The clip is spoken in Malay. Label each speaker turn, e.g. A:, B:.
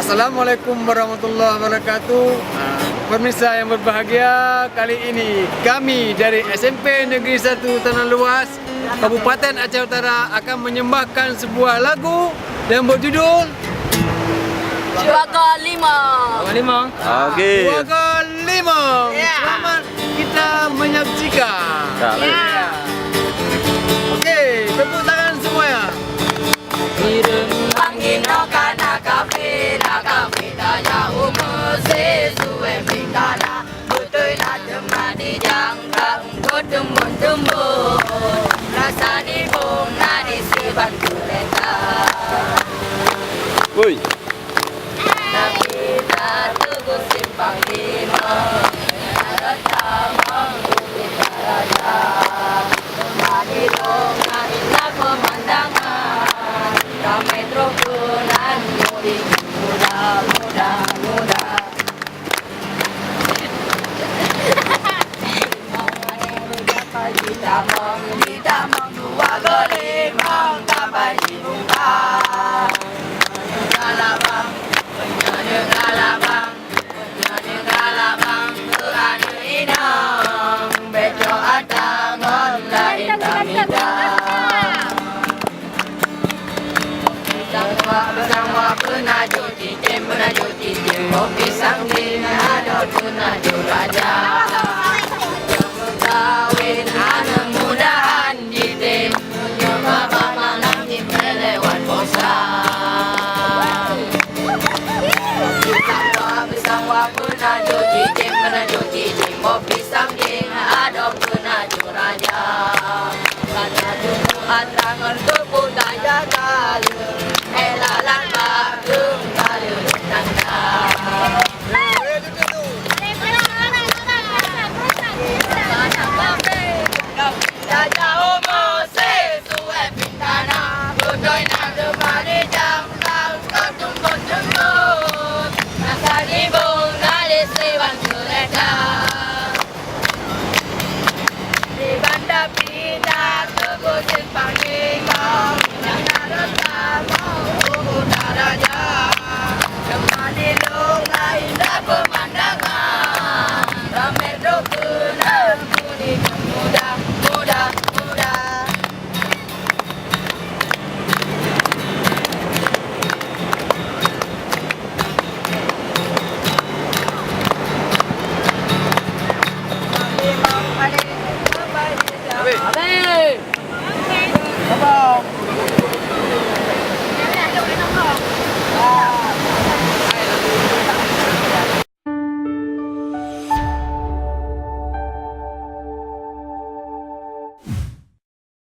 A: Assalamualaikum warahmatullahi wabarakatuh. Pemirsa yang berbahagia, kali ini kami dari SMP Negeri 1 Tanah Luas, Kabupaten Aceh Utara akan menyembahkan sebuah lagu yang berjudul
B: Juaga Lima.
C: Okey.
A: Juaga Lima. Selamat kita menyaksikan. Okey, tepuk tangan semuanya.
B: Pangino kana kafe tanya umuse suwe pingkana Butui na temani jangka ungko tumbun Rasani bunga di siban kereta
C: Woi.
B: Kita tunggu simpang lima Rata mengikuti raja Temani donga indah pemandangan Metro Kunan Mudik muda Kita dua goli mang kapai dibuka Galabang Tuhan inang bejo atangon lain tamida Bersama penaju cincin Kopi sangking ada penaju raja Kawin anak mudahan jitim Bapak malam di melewat bosan Bersama penaju cincin Kopi sangking ada penaju raja Penaju atrangan kebudaya kalung Elalan bakung kalung tanda Jaja umuse suwe pintana Budoy na dumani jangkang Kotung-kotung Nasani bunga lisiwan kereta Di banda pindah Teguh simpang lima Yang harus kamu Ubuda raja Temani lunga indah pemandangan Ramai dokunan Kuning muda Abe.